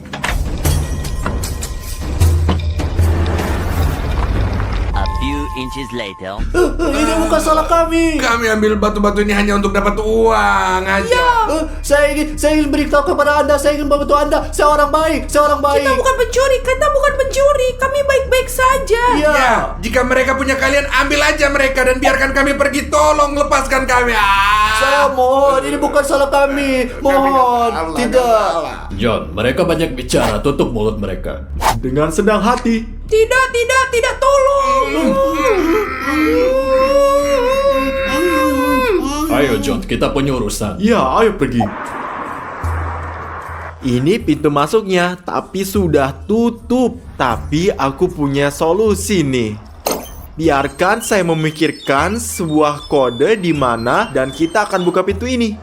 Speaker 5: A few inches later.
Speaker 6: Ini bukan salah kami.
Speaker 1: Kami ambil batu-batu ini hanya untuk dapat uang aja.
Speaker 6: Saya ingin beritahu kepada Anda, saya ingin membantu Anda. Saya orang baik, saya orang baik.
Speaker 4: Kita bukan pencuri, kami baik-baik saja.
Speaker 6: Iya.
Speaker 1: Ya, jika mereka punya kalian, ambil aja mereka dan biarkan kami pergi. Tolong lepaskan kami.
Speaker 6: Saya mohon, ini bukan salah kami. Mohon, tidak.
Speaker 7: John, mereka banyak bicara. Tutup mulut mereka.
Speaker 8: Dengan senang hati.
Speaker 4: Tidak, tolong.
Speaker 7: Ayo John, kita punya urusan.
Speaker 8: Ya, ayo pergi. Ini pintu masuknya, tapi sudah tutup. Tapi aku punya solusi nih. Biarkan saya memikirkan sebuah kode di mana dan kita akan buka pintu ini.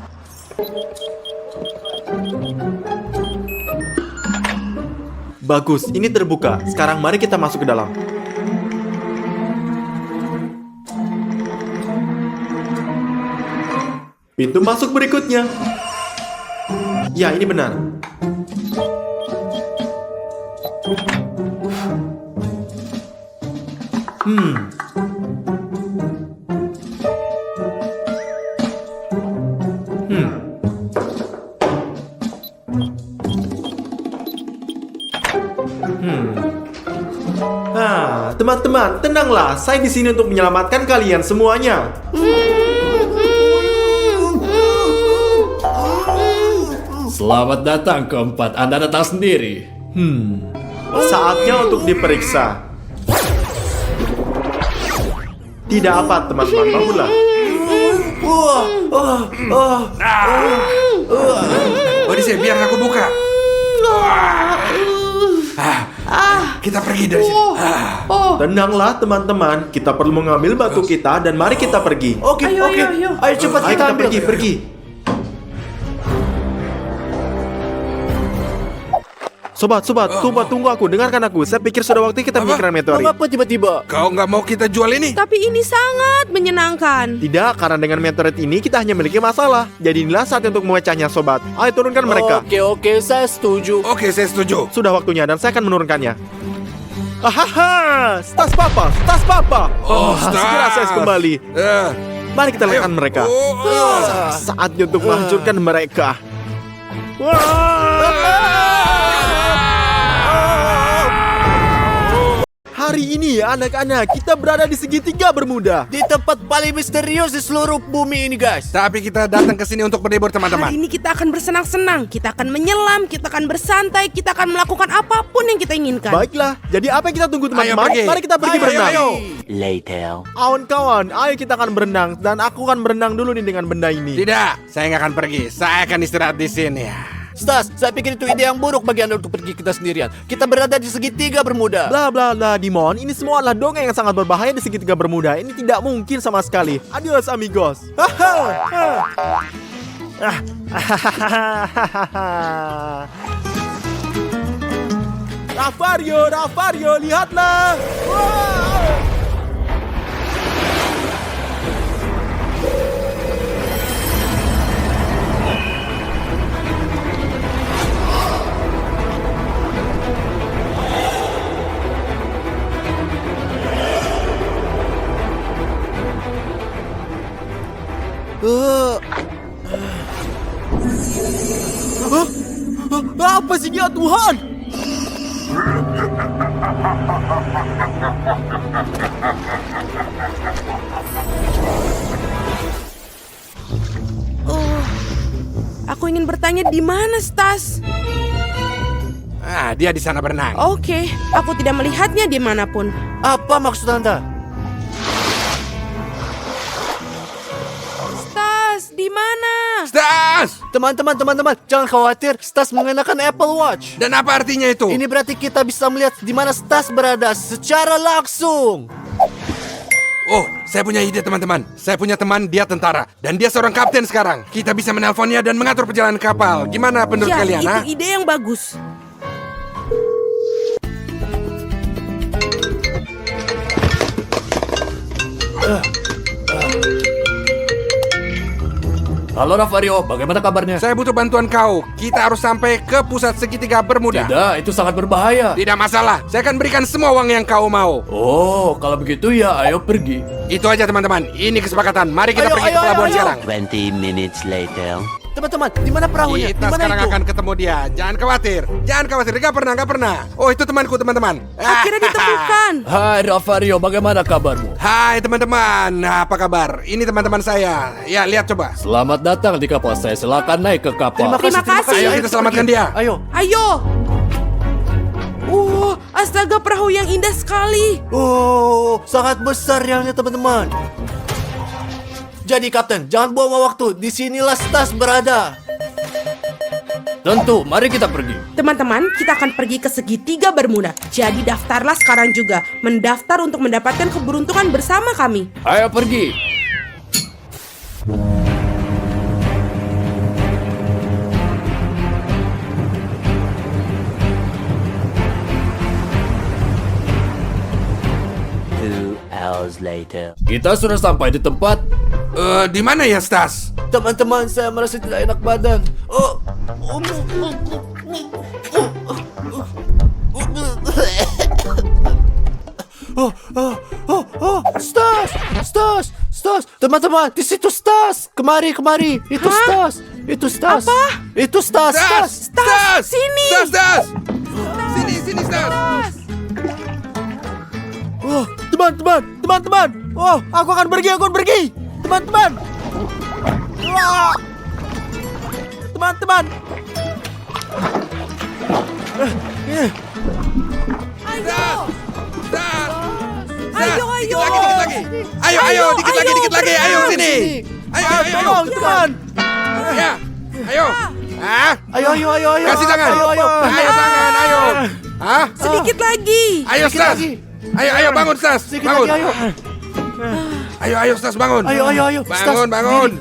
Speaker 8: Bagus, ini terbuka. Sekarang mari kita masuk ke dalam. Pintu masuk berikutnya. Ya, ini benar. Teman-teman, tenanglah. Saya di sini untuk menyelamatkan kalian semuanya.
Speaker 7: Selamat datang keempat. Anda datang sendiri.
Speaker 8: Saatnya untuk diperiksa. Tidak apa, teman-teman. Bangunlah.
Speaker 1: Odyssey, biar aku buka. Kita pergi dari sini.
Speaker 8: Tenanglah, teman-teman. Kita perlu mengambil batu kita dan mari kita pergi.
Speaker 6: Oke.
Speaker 4: Ayo.
Speaker 6: Ayo cepat
Speaker 8: Ayo
Speaker 6: kita
Speaker 8: kita
Speaker 6: ambil.
Speaker 8: pergi. Sobat, tunggu aku. Dengarkan aku. Saya pikir sudah waktu kita menyingkirkan meteorit.
Speaker 6: Mengapa tiba-tiba?
Speaker 1: Kau nggak mau kita jual ini?
Speaker 4: Tapi ini sangat menyenangkan.
Speaker 8: Tidak, karena dengan meteorit ini kita hanya memiliki masalah. Jadi inilah saatnya untuk memecahnya, sobat. Ayo turunkan mereka.
Speaker 6: Oke, saya setuju.
Speaker 1: Oke, saya setuju.
Speaker 8: Sudah waktunya dan saya akan menurunkannya. Hahaha, Stas Papa. Segera saya kembali. Mari kita lihatkan mereka. Saatnya untuk menghancurkan mereka. Hari ini anak-anak kita berada di segitiga Bermuda.
Speaker 6: Di tempat paling misterius di seluruh bumi ini, guys.
Speaker 1: Tapi kita datang ke sini untuk berlibur, teman-teman.
Speaker 4: Hari ini kita akan bersenang-senang, kita akan menyelam, kita akan bersantai, kita akan melakukan apapun yang kita inginkan.
Speaker 8: Baiklah, jadi apa yang kita tunggu, teman-teman?
Speaker 1: pergi.
Speaker 8: Mari kita pergi berenang.
Speaker 5: Later.
Speaker 8: Kawan-kawan, ayo kita akan berenang. Dan aku akan berenang dulu nih dengan benda ini.
Speaker 1: Tidak, saya nggak akan pergi. Saya akan istirahat di sini.
Speaker 6: Stas, saya pikir itu ide yang buruk bagi Anda untuk pergi kita sendirian. Kita berada di segitiga Bermuda.
Speaker 8: Bla bla bla, Dimon. Ini semua adalah dongeng yang sangat berbahaya di segitiga Bermuda. Ini tidak mungkin sama sekali. Adios, amigos. Rafario, lihatlah. Wow. Apa sih dia, Tuhan?
Speaker 4: Aku ingin bertanya di mana Stas?
Speaker 1: Dia di sana berenang.
Speaker 4: Oke, aku tidak melihatnya dimanapun.
Speaker 6: Apa maksud Anda?
Speaker 4: Stas, di mana?
Speaker 1: Stas!
Speaker 6: Teman-teman, jangan khawatir. Stas mengenakan Apple Watch.
Speaker 1: Dan apa artinya itu?
Speaker 6: Ini berarti kita bisa melihat di mana Stas berada secara langsung.
Speaker 1: Oh, saya punya ide, teman-teman. Saya punya teman, dia tentara. Dan dia seorang kapten sekarang. Kita bisa menelponnya dan mengatur perjalanan kapal. Gimana menurut
Speaker 4: Ya,
Speaker 1: kalian,
Speaker 4: itu ide yang bagus.
Speaker 7: Halo Ravario, bagaimana kabarnya?
Speaker 1: Saya butuh bantuan kau. Kita harus sampai ke pusat segitiga bermuda.
Speaker 7: Tidak, itu sangat berbahaya.
Speaker 1: Tidak masalah. Saya akan berikan semua uang yang kau mau.
Speaker 7: Oh, kalau begitu ya ayo pergi.
Speaker 1: Itu aja teman-teman. Ini kesepakatan. Mari kita
Speaker 6: Ayo,
Speaker 1: pergi
Speaker 6: ayo,
Speaker 1: ke pelabuhan
Speaker 6: ayo,
Speaker 1: sekarang.
Speaker 5: 20 minutes later.
Speaker 6: Teman-teman, di mana perahunya? Di
Speaker 1: Kita
Speaker 6: mana
Speaker 1: sekarang
Speaker 6: itu?
Speaker 1: akan ketemu dia. Jangan khawatir. Jangan khawatir. Gak pernah. Oh, itu temanku, teman-teman.
Speaker 4: Akhirnya ditemukan.
Speaker 7: Hai Ravario, bagaimana kabarmu?
Speaker 1: Hai teman-teman. Apa kabar? Ini teman-teman saya. Ya, lihat coba.
Speaker 7: Selamat datang di kapal saya. Silakan naik ke kapal.
Speaker 4: Terima kasih.
Speaker 1: Ayo kita selamatkan dia.
Speaker 6: Ayo.
Speaker 4: Ayo. Astaga, perahu yang indah sekali.
Speaker 6: Oh, sangat besar ya teman-teman. Jadi Kapten, jangan buang waktu. Di sinilah Stas berada.
Speaker 7: Tentu, mari kita pergi.
Speaker 4: Teman-teman, kita akan pergi ke segitiga Bermuda. Jadi daftarlah sekarang juga. Mendaftar untuk mendapatkan keberuntungan bersama kami.
Speaker 7: Ayo pergi.
Speaker 5: Hours later.
Speaker 7: Kita sudah sampai di tempat.
Speaker 1: Di mana ya, Stas?
Speaker 6: Teman-teman, saya merasa tidak enak badan. Stas. Teman-teman, di situ Stas. Kemari. Itu Stas.
Speaker 4: Apa?
Speaker 6: Itu Stas.
Speaker 4: Sini.
Speaker 1: Stas! Sini, Stas!
Speaker 8: Oh, teman-teman. Oh, aku akan pergi. Teman-teman. Wah. Teman-teman.
Speaker 4: Ayo.
Speaker 1: Dikit lagi. Ayo, dikit lagi. Ayo, sini. Ayo.
Speaker 8: Tolong, teman.
Speaker 1: Ya. Ayo.
Speaker 6: Ayo.
Speaker 1: Kasih tangan.
Speaker 6: Ayo.
Speaker 1: Ayo tangan, ayo. Hah?
Speaker 4: Sedikit lagi.
Speaker 1: Ayo, Stas. Ayo, bangun, Stas.
Speaker 6: Sedikit
Speaker 1: Bangun.
Speaker 6: lagi, ayo.
Speaker 1: Ayo, Stas, bangun.
Speaker 6: Ayo. Stas,
Speaker 1: Bangun.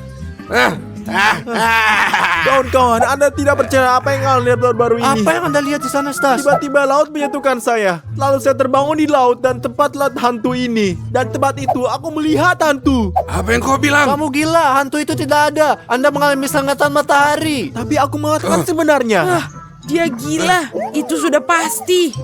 Speaker 8: Kawan-kawan, Anda tidak percaya apa yang kalian lihat baru-baru ini.
Speaker 6: Apa yang Anda lihat di sana, Stas?
Speaker 8: Tiba-tiba laut menyentuhkan saya. Lalu saya terbangun di laut dan tempat lihat hantu ini. Dan tempat itu aku melihat hantu.
Speaker 1: Apa yang kau bilang?
Speaker 6: Kamu gila, hantu itu tidak ada. Anda mengalami sengatan matahari.
Speaker 8: Tapi aku mengatakan sebenarnya.
Speaker 4: Dia gila. Itu sudah pasti.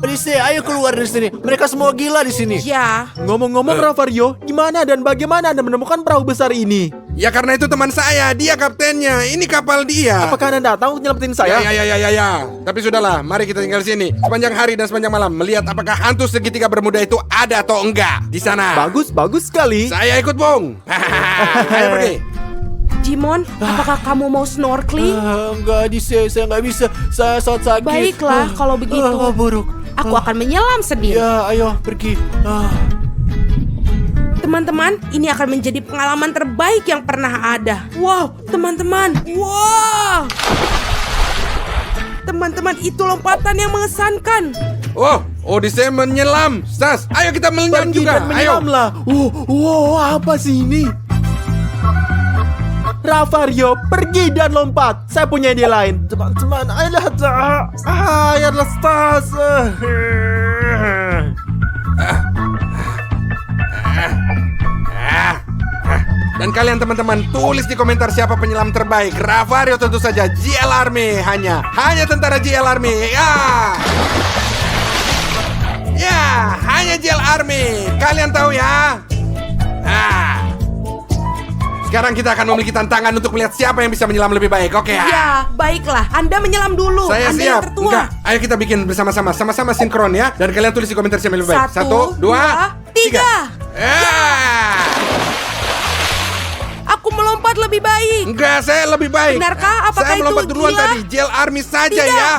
Speaker 6: Berisik, ayo keluar dari sini. Mereka semua gila di sini.
Speaker 4: Ya.
Speaker 8: Ngomong-ngomong Ravario, gimana dan bagaimana Anda menemukan perahu besar ini?
Speaker 1: Ya karena itu teman saya, dia kaptennya. Ini kapal dia.
Speaker 8: Apakah Anda datang untuk nyelamatin saya?
Speaker 1: Ya. Tapi sudahlah, mari kita tinggal di sini sepanjang hari dan sepanjang malam melihat apakah hantu segitiga bermuda itu ada atau enggak di sana.
Speaker 8: Bagus sekali.
Speaker 1: Saya ikut, Bung. Ayo pergi.
Speaker 4: Jimon, apakah kamu mau snorkeling?
Speaker 6: Enggak, saya nggak bisa. Saya sangat sakit.
Speaker 4: Baiklah, kalau begitu.
Speaker 6: Buruk.
Speaker 4: Aku akan menyelam sendiri.
Speaker 6: Ya, ayo pergi.
Speaker 4: Teman-teman, ini akan menjadi pengalaman terbaik yang pernah ada. Wow, teman-teman. Wow. Teman-teman, itu lompatan yang mengesankan.
Speaker 1: Oh, Odyssey menyelam. Stas, ayo kita menyelam
Speaker 8: Pergi
Speaker 1: juga.
Speaker 8: dan menyelamlah. Apa sih ini? Ravario, pergi dan lompat. Saya punya ide lain. Teman-teman, ayolah Stas.
Speaker 1: Dan kalian teman-teman tulis di komentar siapa penyelam terbaik. Ravario tentu saja. JL Army hanya tentara JL Army. Ya, hanya JL Army. Kalian tahu ya? Sekarang kita akan memiliki tantangan untuk melihat siapa yang bisa menyelam lebih baik. Oke ya?
Speaker 4: Ya, baiklah. Anda menyelam dulu.
Speaker 1: Saya
Speaker 4: Anda
Speaker 1: siap.
Speaker 4: yang tertua.
Speaker 1: Enggak, ayo kita bikin bersama-sama. Sama-sama sinkron ya. Dan kalian tulis di komentar siapa yang lebih baik.
Speaker 4: 1, 2, 3. Aku melompat lebih baik.
Speaker 1: Enggak, saya lebih baik.
Speaker 4: Benarkah? Apakah
Speaker 1: saya melompat
Speaker 4: itu
Speaker 1: duluan
Speaker 4: gila?
Speaker 1: tadi. JL Army saja
Speaker 4: Tidak.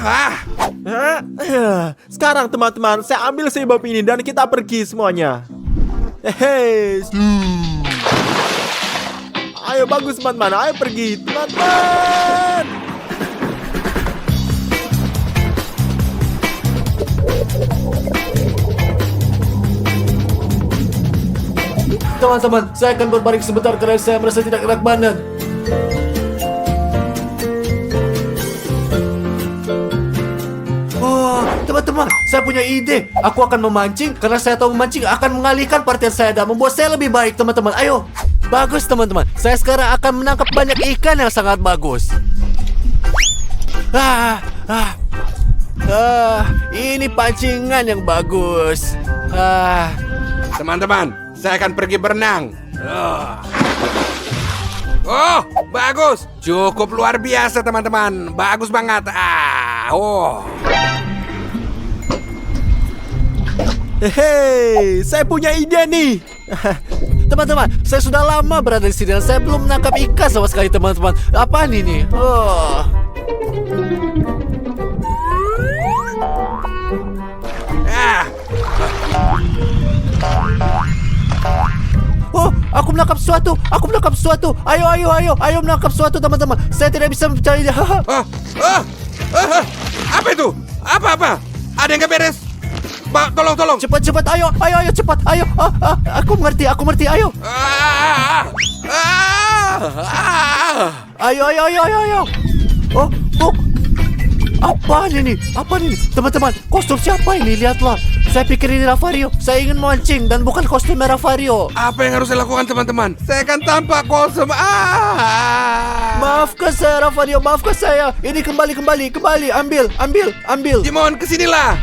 Speaker 1: ya.
Speaker 8: Sekarang teman-teman, saya ambil sebab ini dan kita pergi semuanya. Ayo bagus teman-teman, ayo pergi teman-teman.
Speaker 6: Teman-teman, saya akan berbaring sebentar karena saya merasa tidak enak badan. Teman-teman, saya punya ide. Aku akan memancing karena saya tahu memancing akan mengalihkan perhatian saya dan membuat saya lebih baik, teman-teman. Ayo. Bagus teman-teman. Saya sekarang akan menangkap banyak ikan yang sangat bagus. Ini pancingan yang bagus.
Speaker 1: Teman-teman, saya akan pergi berenang. Oh, bagus. Cukup luar biasa, teman-teman. Bagus banget.
Speaker 8: Hei, saya punya ide nih.
Speaker 6: Teman-teman, saya sudah lama berada di sini dan saya belum menangkap ikan sama sekali, teman-teman. Apaan ini? Oh, aku menangkap sesuatu. Aku menangkap sesuatu. Ayo menangkap sesuatu, teman-teman. Saya tidak bisa percaya.
Speaker 1: Apa itu? Apa? Ada yang gak beres? Tolong.
Speaker 6: Cepat, ayo, cepat, ayo. Aku mengerti, ayo. Ayo. Oh, Apa ini? Teman-teman, kostum siapa ini? Lihatlah. Saya pikir ini Ravario. Saya ingin mancing dan bukan kostum Ravario.
Speaker 1: Apa yang harus saya lakukan, teman-teman? Saya akan tampak kostum.
Speaker 6: Maafkan saya, Ravario. Maafkan saya. Ini kembali. Ambil.
Speaker 1: Dimon, kesinilah.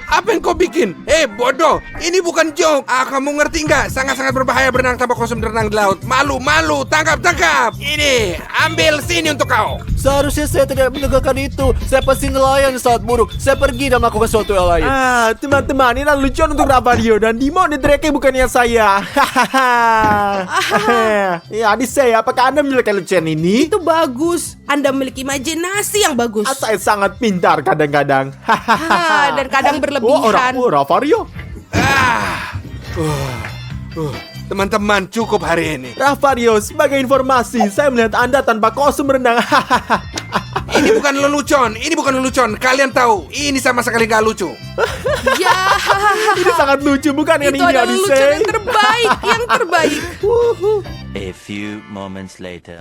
Speaker 1: Apa yang kau bikin? Bodoh. Ini bukan joke. Kamu ngerti nggak? Sangat-sangat berbahaya berenang tanpa kostum berenang di laut. Malu. Tangkap. Ini, ambil sini untuk kau.
Speaker 6: Seharusnya saya tidak menegakkan itu. Saya pasti nelayan yang sangat buruk. Saya pergi dan melakukan sesuatu yang lain.
Speaker 8: Teman-teman, ini lelucon untuk Ravario dan Dimon diteriaki bukannya saya. Ya, adik saya, apakah Anda memiliki lelucon ini?
Speaker 4: Itu bagus. Anda memiliki imajinasi yang bagus.
Speaker 8: Saya sangat pintar kadang-kadang.
Speaker 4: Dan kadang berlebihan.
Speaker 8: Ravario.
Speaker 1: Teman-teman, cukup hari ini.
Speaker 8: Ravario, sebagai informasi, saya melihat Anda tanpa kostum renang.
Speaker 1: Ini bukan lelucon. Kalian tahu, ini sama sekali gak lucu.
Speaker 4: Ya,
Speaker 8: Ini sangat lucu, bukan yang
Speaker 4: itu
Speaker 8: ini,
Speaker 4: adalah lucu
Speaker 8: Odyssey?
Speaker 4: yang terbaik.
Speaker 5: A few moments later.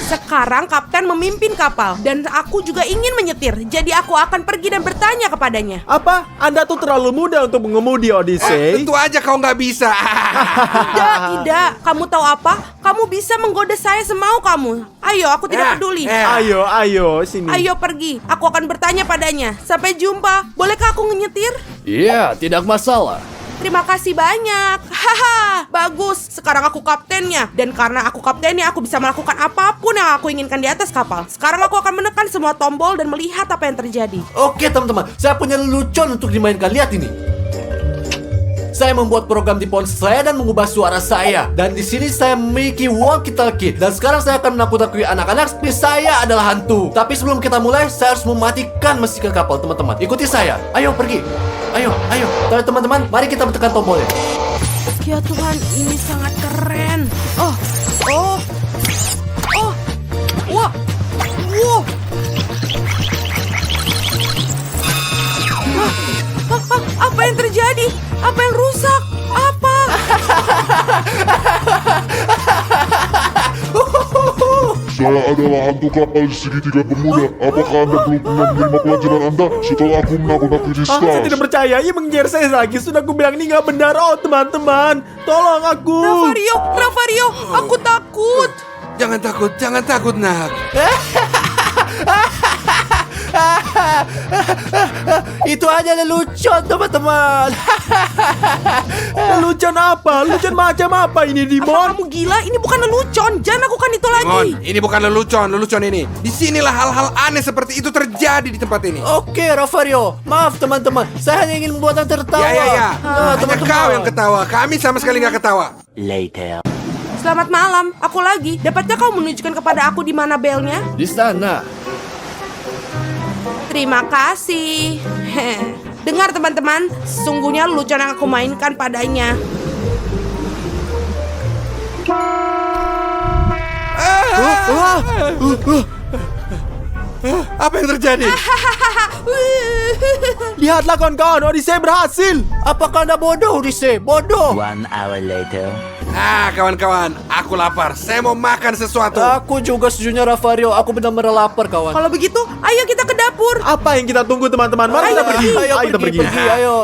Speaker 4: Sekarang kapten memimpin kapal dan aku juga ingin menyetir. Jadi aku akan pergi dan bertanya kepadanya.
Speaker 8: Apa? Anda tuh terlalu muda untuk mengemudi, Odyssey.
Speaker 1: Tentu aja kau nggak bisa.
Speaker 4: Tidak. Kamu tahu apa? Kamu bisa menggoda saya semau kamu. Ayo, aku tidak peduli.
Speaker 8: Ayo, sini.
Speaker 4: Ayo pergi. Aku akan bertanya padanya. Sampai jumpa. Bolehkah aku nyetir?
Speaker 7: Iya, tidak masalah.
Speaker 4: Terima kasih banyak. Haha, bagus. Sekarang aku kaptennya. Dan karena aku kaptennya, aku bisa melakukan apapun yang aku inginkan di atas kapal. Sekarang aku akan menekan semua tombol dan melihat apa yang terjadi.
Speaker 6: Oke teman-teman, saya punya lelucon untuk dimainkan. Lihat ini. Saya membuat program di ponsel saya dan mengubah suara saya. Dan di sini saya memiliki walkie-talkie. Dan sekarang saya akan menakut-nakuti anak-anak seperti saya adalah hantu. Tapi sebelum kita mulai, saya harus mematikan mesin kapal, teman-teman. Ikuti saya. Ayo pergi. Ayo. Teman-teman, mari kita tekan tombolnya.
Speaker 4: Ya Tuhan, ini sangat keren. Wah. Apa yang terjadi? Apa yang rusak? Apa?
Speaker 9: Saya adalah hantu kapal segitiga Bermuda. Apakah Anda belum pernah menerima pelajaran Anda setelah aku menakut-nakuti
Speaker 8: Saya
Speaker 9: Stars?
Speaker 8: tidak percaya, ia mengejar saya lagi. Sudah aku bilang ini nggak benar. Oh teman-teman, tolong aku.
Speaker 4: Ravario, aku takut.
Speaker 1: Jangan takut, nak.
Speaker 6: Itu aja lelucon, teman-teman.
Speaker 8: Lelucon apa? Lelucon macam apa ini, Dimon?
Speaker 4: Kamu gila? Ini bukan lelucon. Jangan lakukan itu lagi.
Speaker 1: Dimon, ini bukan lelucon ini. Disinilah hal-hal aneh seperti itu terjadi di tempat ini.
Speaker 6: Oke, Ravario. Maaf, teman-teman. Saya hanya ingin membuat Anda tertawa.
Speaker 1: Ya. Hanya
Speaker 6: teman-teman.
Speaker 1: kau yang ketawa. Kami sama sekali nggak ketawa.
Speaker 5: Later.
Speaker 4: Selamat malam. Aku lagi. Dapatkah kau menunjukkan kepada aku di mana belnya?
Speaker 7: Di sana.
Speaker 4: Terima kasih. Dengar teman-teman, sesungguhnya lelucon yang aku mainkan padanya.
Speaker 1: Apa yang terjadi?
Speaker 8: Lihatlah kawan-kawan, Odyssey berhasil.
Speaker 6: Apakah Anda bodoh, Odyssey? Bodoh.
Speaker 5: 1 hour later.
Speaker 1: Kawan-kawan, aku lapar. Saya mau makan sesuatu.
Speaker 6: Aku juga sejujurnya, Ravario. Aku benar-benar lapar, kawan.
Speaker 4: Kalau begitu, ayo kita ke dapur.
Speaker 8: Apa yang kita tunggu, teman-teman? Mari kita pergi.
Speaker 6: Ayo,
Speaker 8: kita
Speaker 6: pergi. Ayo.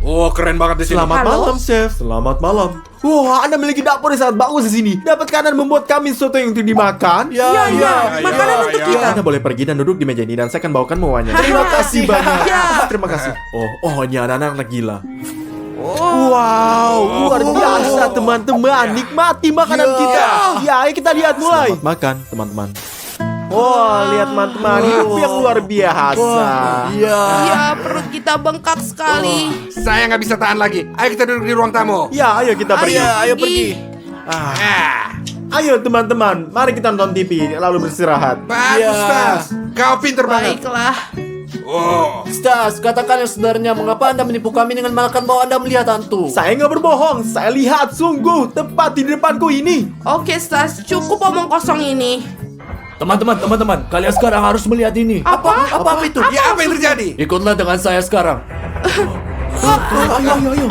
Speaker 1: Oh, keren banget di sini.
Speaker 8: Selamat
Speaker 4: Halo?
Speaker 8: malam, Chef. Selamat malam. Wah, Anda memiliki dapur yang sangat bagus di sini. Dapatkah Anda membuat kami sesuatu yang untuk dimakan?
Speaker 4: Iya, makanan untuk kita.
Speaker 8: Anda boleh pergi dan duduk di meja ini dan saya akan bawakan mewahnya.
Speaker 4: Terima kasih banyak. Ya.
Speaker 8: Terima kasih. Oh, ini anak-anak gila. Wow, luar biasa teman-teman. Nikmati makanan kita. Ya, ayo kita lihat mulai. Selamat makan, teman-teman. Oh, lihat teman-teman, hidup yang luar biasa.
Speaker 4: Iya, perut kita bengkak sekali.
Speaker 1: Saya nggak bisa tahan lagi. Ayo kita duduk di ruang tamu.
Speaker 8: Ya, ayo kita pergi.
Speaker 4: Ayo pergi.
Speaker 8: Ayo teman-teman, mari kita nonton TV lalu beristirahat.
Speaker 1: Bagus, Tas. Kau pinter banget.
Speaker 4: Baiklah.
Speaker 1: Oh.
Speaker 6: Stas, katakan yang sebenarnya mengapa Anda menipu kami dengan mengatakan bahwa Anda melihat hantu?
Speaker 8: Saya nggak berbohong, saya lihat sungguh tepat di depanku ini.
Speaker 4: Oke, Stas, cukup omong kosong ini.
Speaker 7: Teman-teman, kalian sekarang harus melihat ini.
Speaker 6: Apa itu?
Speaker 1: Ya, apa yang terjadi?
Speaker 7: Ikutlah dengan saya sekarang.
Speaker 8: Ayo.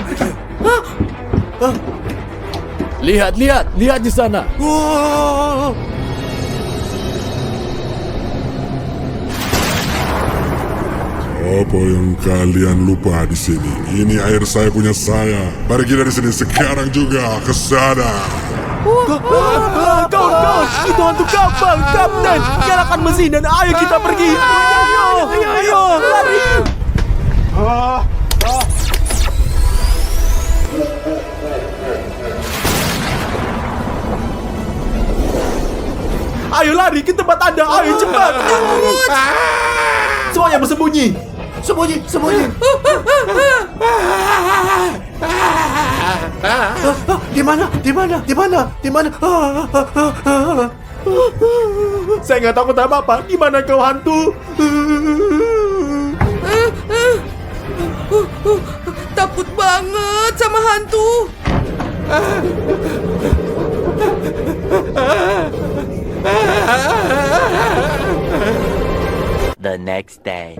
Speaker 7: Lihat di sana.
Speaker 9: Apa yang kalian lupa di sini? Ini air saya punya saya. Pergi dari sini sekarang juga ke sana.
Speaker 8: Kawan, itu hantu kapal, Kapten. Nyalakan mesin dan ayo kita pergi. Ayo, lari. Ayo lari ke tempat Anda, ayo cepat. Semuanya bersembunyi.
Speaker 6: Sembunyi. Di mana?
Speaker 8: Saya nggak takut apa-apa. Di mana kau hantu?
Speaker 4: Takut banget sama hantu.
Speaker 5: The next day.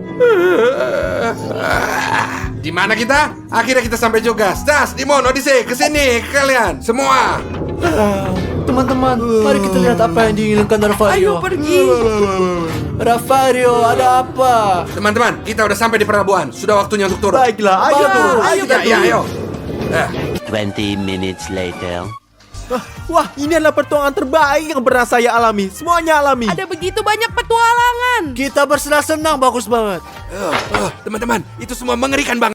Speaker 1: Di mana kita? Akhirnya kita sampai juga. Stas, Dimon, Odyssey, kesini kalian semua.
Speaker 6: Teman-teman, mari kita lihat apa yang diinginkan
Speaker 4: Ayo
Speaker 6: Rafario.
Speaker 4: pergi.
Speaker 6: Rafario, ada apa?
Speaker 1: Teman-teman, kita udah sampai di pelabuhan. Sudah waktunya untuk turun.
Speaker 8: Baiklah, ayo turun. Ayo kita turun.
Speaker 1: Ayo.
Speaker 5: 20 minutes later.
Speaker 8: Wah, ini adalah pertolongan terbaik yang pernah saya alami. Semuanya alami.
Speaker 4: Ada begitu banyak petualangan.
Speaker 6: Kita bersenang-senang, bagus banget.
Speaker 1: Teman-teman, itu semua mengerikan banget.